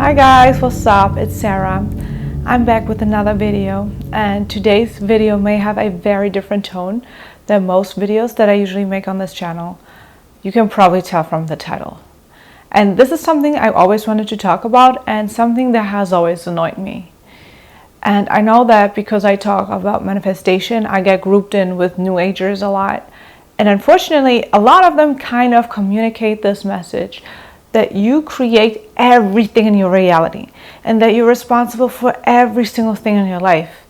Hi guys, what's up? It's Sarah. I'm back with another video, and today's video may have a very different tone than most videos that I usually make on this channel. You can probably tell from the title. And this is something I always wanted to talk about and something that has always annoyed me. And I know that because I talk about manifestation, I get grouped in with New Agers a lot. And unfortunately, a lot of them kind of communicate this message that you create everything in your reality and that you're responsible for every single thing in your life.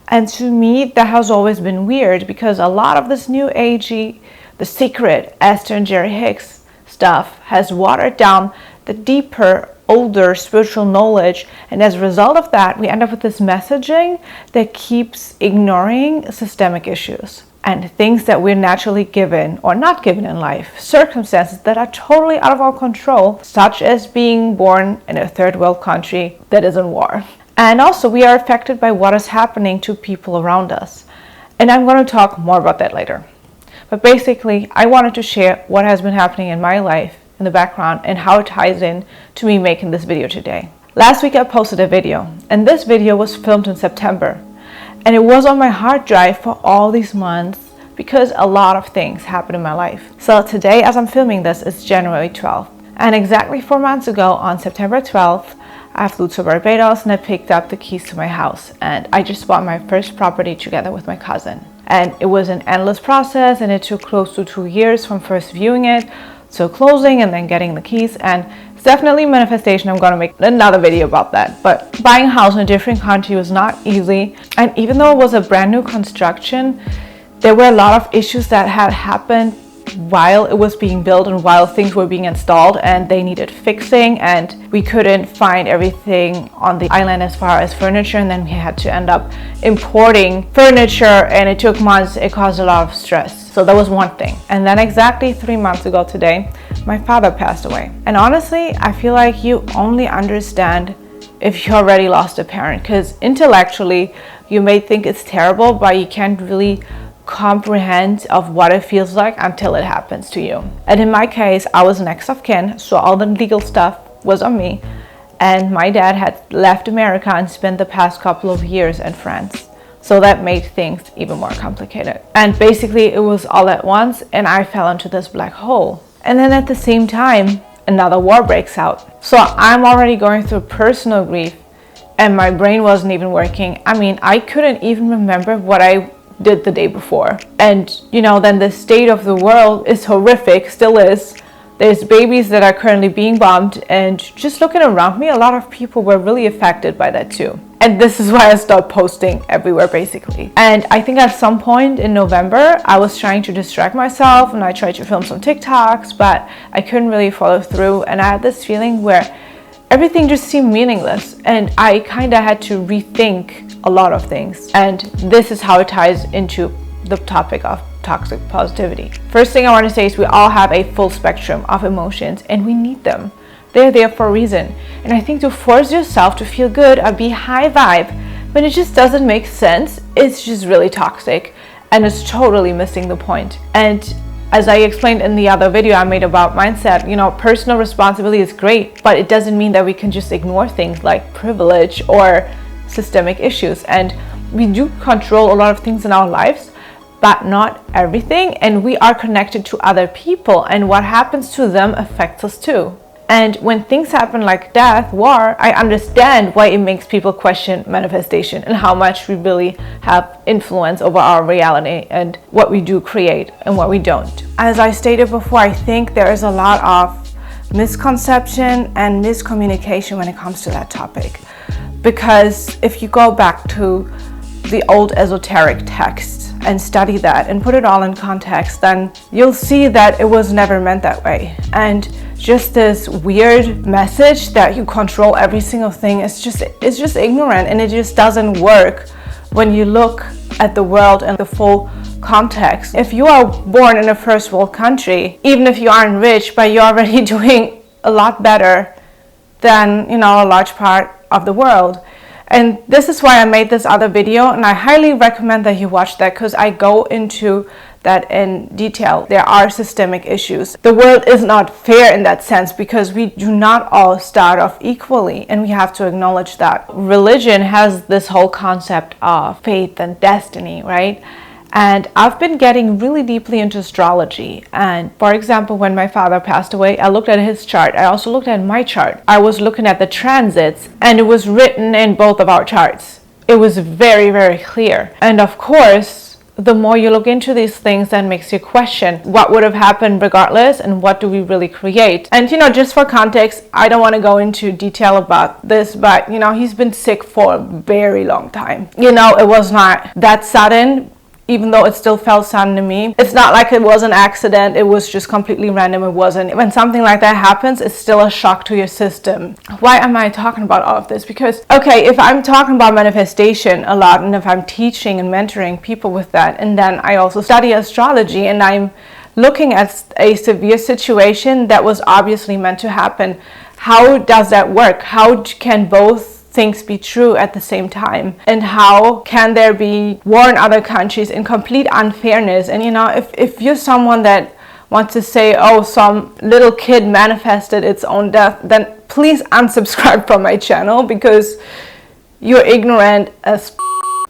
And to me, that has always been weird because a lot of this new agey, The Secret, Esther and Jerry Hicks stuff has watered down the deeper, older spiritual knowledge. And as a result of that, we end up with this messaging that keeps ignoring systemic issues and things that we're naturally given or not given in life, circumstances that are totally out of our control, such as being born in a third world country that is in war. And also we are affected by what is happening to people around us. And I'm going to talk more about that later. But basically, I wanted to share what has been happening in my life in the background and how it ties in to me making this video today. Last week I posted a video, and this video was filmed in September. And it was on my hard drive for all these months because a lot of things happened in my life. So today, as I'm filming this, it's January 12th. And exactly 4 months ago, on September 12th, I flew to Barbados and I picked up the keys to my house. And I just bought my first property together with my cousin. And it was an endless process, and it took close to 2 years from first viewing it to closing and then getting the keys. And it's definitely manifestation. I'm going to make another video about that. But buying a house in a different country was not easy. And even though it was a brand new construction, there were a lot of issues that had happened while it was being built and while things were being installed, and they needed fixing, and we couldn't find everything on the island as far as furniture, and then we had to end up importing furniture, and it took months. It caused a lot of stress. So that was one thing. And then exactly 3 months ago today, my father passed away. And honestly, I feel like you only understand if you already lost a parent, because intellectually you may think it's terrible, but you can't really comprehend of what it feels like until it happens to you. And in my case, I was next of kin, so all the legal stuff was on me. And my dad had left America and spent the past couple of years in France. So that made things even more complicated. And basically it was all at once, and I fell into this black hole. And then at the same time, another war breaks out. So I'm already going through personal grief, and my brain wasn't even working. I mean, I couldn't even remember what I did the day before. And then the state of the world is horrific, still is. There's babies that are currently being bombed, and just looking around me, a lot of people were really affected by that too. And this is why I stopped posting everywhere basically. And I think at some point in November, I was trying to distract myself and I tried to film some TikToks, but I couldn't really follow through. And I had this feeling where everything just seemed meaningless, and I kind of had to rethink a lot of things. And this is how it ties into the topic of toxic positivity. First thing I want to say is we all have a full spectrum of emotions, and we need them. They're there for a reason. And I think to force yourself to feel good or be high vibe when it just doesn't make sense, it's just really toxic, and it's totally missing the point. And as I explained in the other video I made about mindset, personal responsibility is great, but it doesn't mean that we can just ignore things like privilege or systemic issues. And we do control a lot of things in our lives, but not everything. And we are connected to other people, and what happens to them affects us too. And when things happen like death, war, I understand why it makes people question manifestation and how much we really have influence over our reality and what we do create and what we don't. As I stated before, I think there is a lot of misconception and miscommunication when it comes to that topic. Because if you go back to the old esoteric texts and study that and put it all in context, then you'll see that it was never meant that way. And just this weird message that you control every single thing is just ignorant, and it just doesn't work when you look at the world in the full context. If you are born in a first world country, even if you aren't rich, but you're already doing a lot better than a large part of the world. And this is why I made this other video, and I highly recommend that you watch that, because I go into that in detail. There are systemic issues. The world is not fair in that sense because we do not all start off equally, and we have to acknowledge that. Religion has this whole concept of faith and destiny, right? And I've been getting really deeply into astrology. And for example, when my father passed away, I looked at his chart. I also looked at my chart. I was looking at the transits, and it was written in both of our charts. It was very, very clear. And of course, the more you look into these things, that makes you question what would have happened regardless, and what do we really create. And just for context, I don't want to go into detail about this, but he's been sick for a very long time. It was not that sudden, even though it still felt sudden to me. It's not like it was an accident, it was just completely random. It wasn't. When something like that happens, it's still a shock to your system. Why am I talking about all of this? Because, okay, if I'm talking about manifestation a lot, and if I'm teaching and mentoring people with that, and then I also study astrology, and I'm looking at a severe situation that was obviously meant to happen, how does that work? How can both things be true at the same time? And how can there be war in other countries in complete unfairness? And if you're someone that wants to say, oh, some little kid manifested its own death, then please unsubscribe from my channel, because you're ignorant as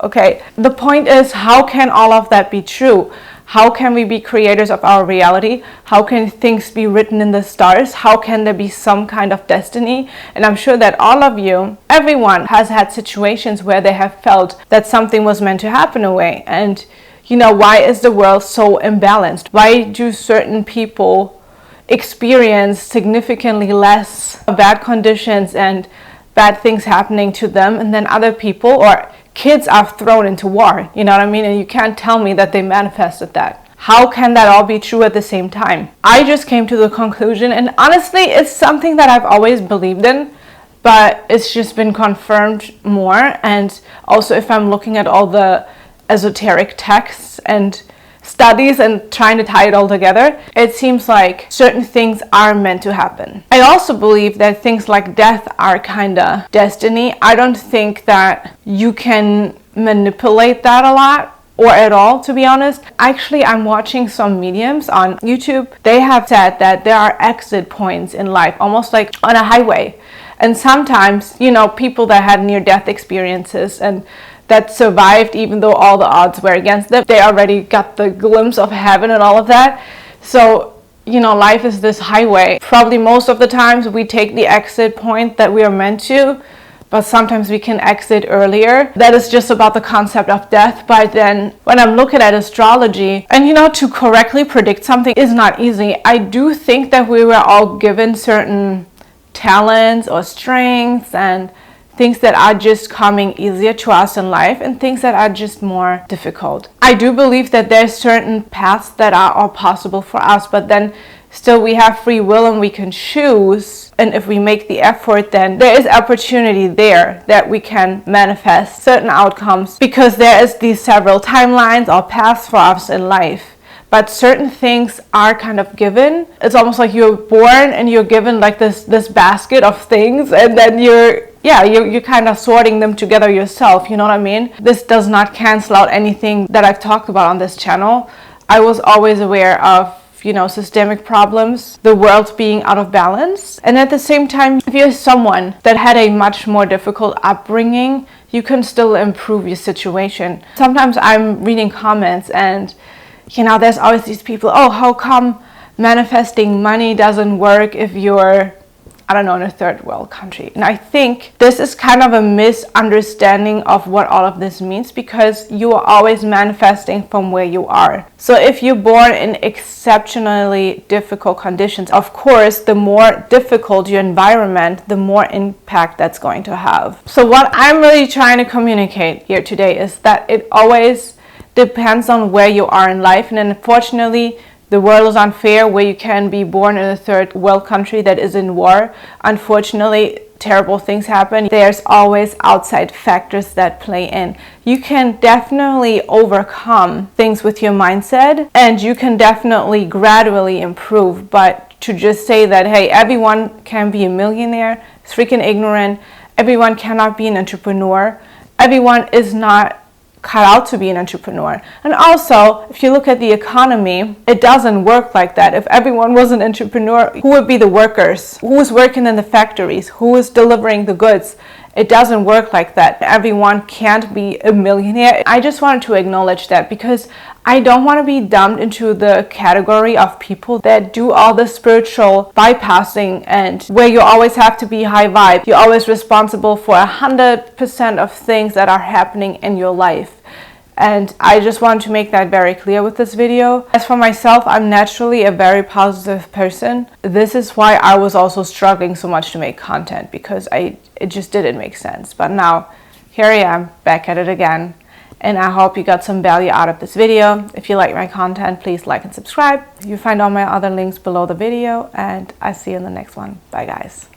okay. The point is, how can all of that be true? How can we be creators of our reality? How can things be written in the stars? How can there be some kind of destiny? And I'm sure that all of you, everyone has had situations where they have felt that something was meant to happen away. And why is the world so imbalanced? Why do certain people experience significantly less bad conditions and bad things happening to them, and then other people or kids are thrown into war? You know what I mean? And you can't tell me that they manifested that. How can that all be true at the same time? I just came to the conclusion, and honestly, it's something that I've always believed in, but it's just been confirmed more. And also, if I'm looking at all the esoteric texts and studies and trying to tie it all together, it seems like certain things are meant to happen. I also believe that things like death are kinda destiny. I don't think that you can manipulate that a lot, or at all, to be honest. Actually, I'm watching some mediums on YouTube. They have said that there are exit points in life, almost like on a highway. And sometimes, people that had near-death experiences and that survived even though all the odds were against them, they already got the glimpse of heaven and all of that. So, life is this highway. Probably most of the times we take the exit point that we are meant to, but sometimes we can exit earlier. That is just about the concept of death. But then when I'm looking at astrology, and to correctly predict something is not easy. I do think that we were all given certain talents or strengths and things that are just coming easier to us in life, and things that are just more difficult. I do believe that there's certain paths that are all possible for us, but then still we have free will and we can choose. And if we make the effort, then there is opportunity there that we can manifest certain outcomes, because there is these several timelines or paths for us in life. But certain things are kind of given. It's almost like you're born and you're given like this basket of things, and then you're kind of sorting them together yourself. You know what I mean? This does not cancel out anything that I've talked about on this channel. I was always aware of systemic problems, the world being out of balance. And at the same time, if you're someone that had a much more difficult upbringing, you can still improve your situation. Sometimes I'm reading comments and there's always these people, oh, how come manifesting money doesn't work if you're, in a third world country? And I think this is kind of a misunderstanding of what all of this means, because you are always manifesting from where you are. So if you're born in exceptionally difficult conditions, of course, the more difficult your environment, the more impact that's going to have. So what I'm really trying to communicate here today is that it always depends on where you are in life. And unfortunately, the world is unfair, where you can be born in a third world country that is in war. Unfortunately, terrible things happen. There's always outside factors that play in. You can definitely overcome things with your mindset, and you can definitely gradually improve. But to just say that, hey, everyone can be a millionaire, it's freaking ignorant. Everyone cannot be an entrepreneur. Everyone is not cut out to be an entrepreneur. And also, if you look at the economy, it doesn't work like that. If everyone was an entrepreneur, who would be the workers? Who is working in the factories? Who is delivering the goods? It doesn't work like that. Everyone can't be a millionaire. I just wanted to acknowledge that because I don't want to be dumped into the category of people that do all the spiritual bypassing and where you always have to be high vibe. You're always responsible for 100% of things that are happening in your life. And I just want to make that very clear with this video. As for myself, I'm naturally a very positive person. This is why I was also struggling so much to make content, because it just didn't make sense. But now, here I am, back at it again. And I hope you got some value out of this video. If you like my content, please like and subscribe. You find all my other links below the video, and I see you in the next one. Bye guys.